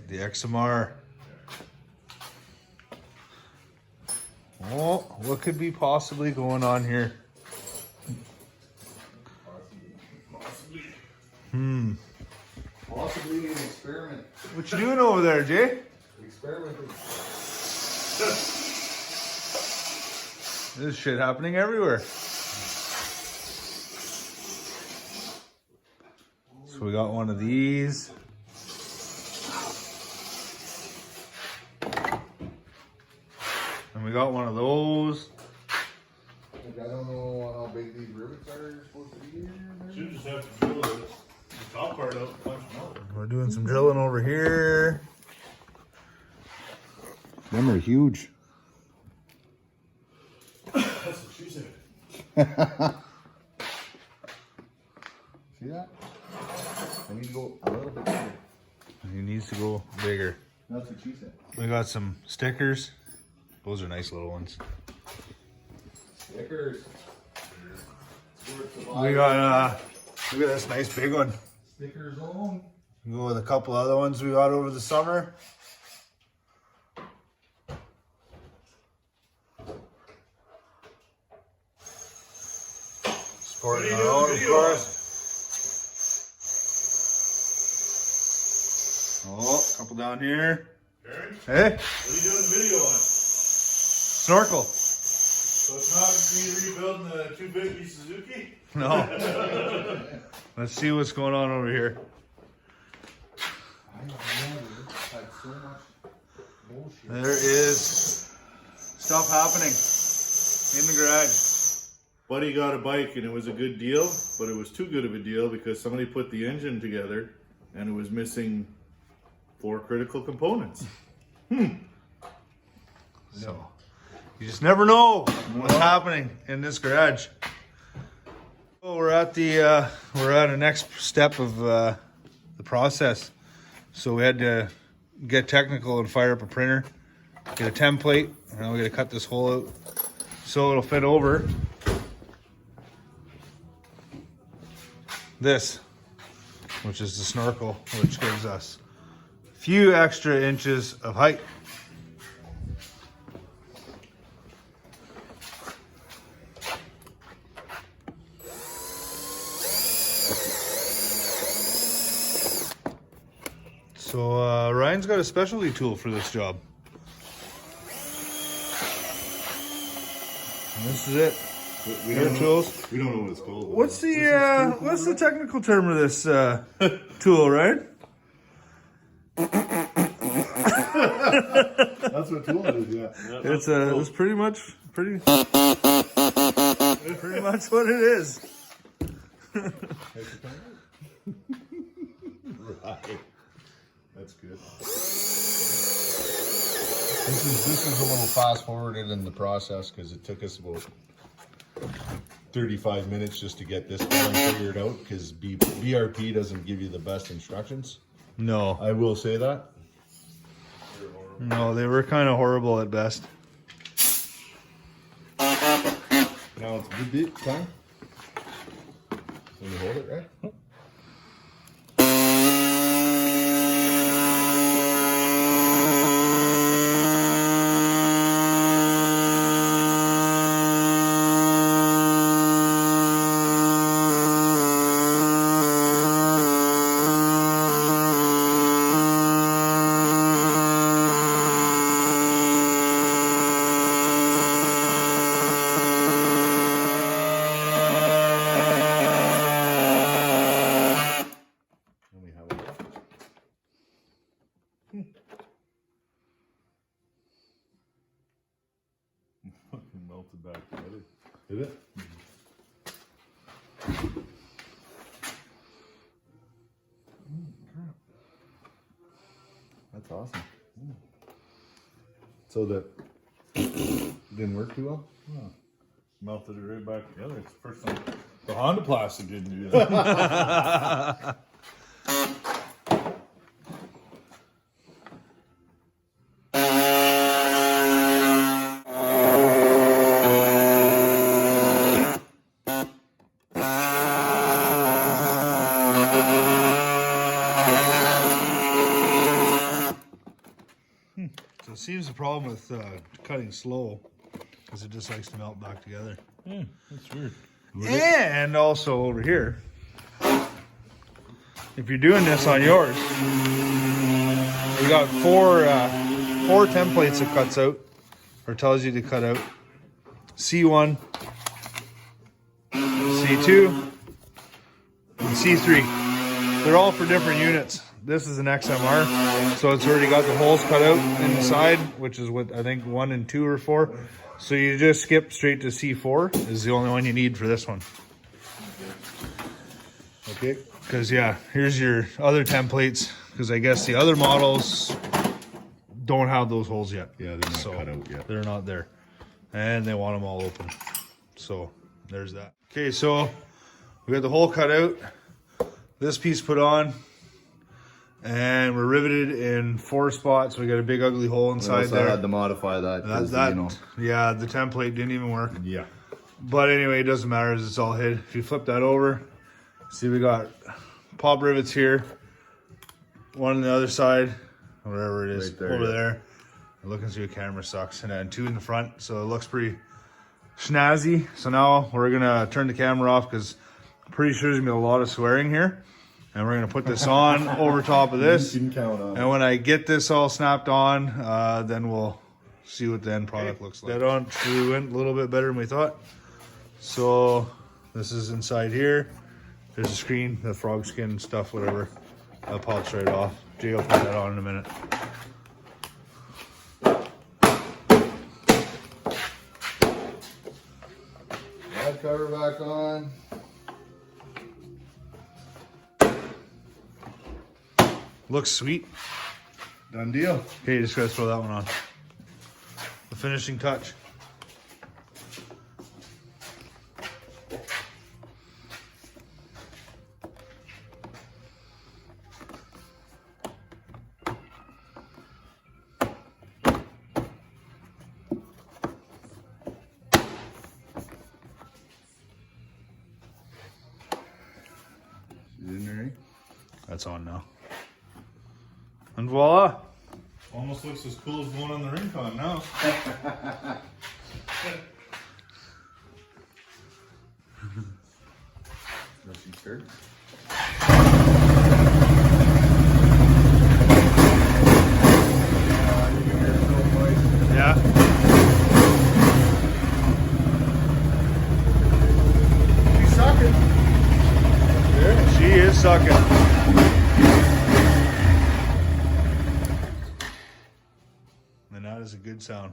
the XMR. Oh, what could be possibly going on here? Possibly an experiment. What you doing over there, Jay? Experimenting. There's shit happening everywhere. So we got one of these. And we got one of those. I don't know how big these rivets are supposed to be here. Should just have to drill the top part out, punch them out. We're doing some drilling over here. Them are huge. That's what she said. See that? I need to go a little bit bigger. He needs to go bigger. That's what she said. We got some stickers. Those are nice little ones. Stickers. We got look at this nice big one. Stickers on. Go with a couple other ones we got over the summer. Sporting our own, of course. Oh, a couple down here. Aaron, Hey, what are you doing the video on? snorkel. So it's not me rebuilding the 250 Suzuki? No. Let's see what's going on over here. I never had so much bullshit. There is stuff happening in the garage. Buddy got a bike and it was a good deal, but it was too good of a deal because somebody put the engine together and it was missing 4 critical components. So you just never know what's happening in this garage. So we're at a next step of the process. So we had to get technical and fire up a printer, get a template, and now we got to cut this hole out so it'll fit over this, which is the snorkel, which gives us a few extra inches of height. So Ryan's got a specialty tool for this job. And this is it. We Air tools. We don't know what it's called. What's the technical term of this tool, right? That's what tool it is, yeah. It's pretty much what it is. Right. That's good. This is a little fast forwarded in the process because it took us about 35 minutes just to get this one figured out because BRP doesn't give you the best instructions. No, I will say that. no, they were kind of horrible at best. Now it's beep beep time. When you hold it, right? Fucking melted back together. Did it? That's awesome. So that didn't work too well? Melted it right back together. It's the first time the Honda plastic didn't do that. it seems the problem with cutting slow is it just likes to melt back together. Yeah, that's weird. And also over here, if you're doing this on yours, we got four templates it cuts out, or tells you to cut out. C1, C2, and C3. They're all for different units. This is an XMR, so it's already got the holes cut out in the side, which is what I think 1 and 2 are for. So you just skip straight to C4 is the only one you need for this one. Okay. Because yeah, here's your other templates, because I guess the other models don't have those holes yet. Yeah, they're not cut out yet. They're not there. And they want them all open. So there's that. Okay, so we got the hole cut out, this piece put on, and we're riveted in 4 spots. We got a big ugly hole inside there. I had to modify that. Yeah, the template didn't even work. Yeah. But anyway, it doesn't matter as it's all hid. If you flip that over, see we got pop rivets here, one on the other side, whatever it is, Right there, over yeah. there. Looking through the camera sucks, and then 2 in the front, so it looks pretty snazzy. So now we're gonna turn the camera off because I'm pretty sure there's gonna be a lot of swearing here, and we're gonna put this on over top of this. You can count on it. And when I get this all snapped on, then we'll see what the end product looks like. That actually went a little bit better than we thought. So this is inside here. There's a screen, the frog skin stuff, whatever. That pops right off. Jay will put that on in a minute. That cover back on. Looks sweet. Done deal. Okay, you just gotta throw that one on. The finishing touch. In there. That's on now. And voila. Almost looks as cool as the one on the Rincon now. Rushing skirt. Yeah. She's sucking. She is sucking. And that is a good sound.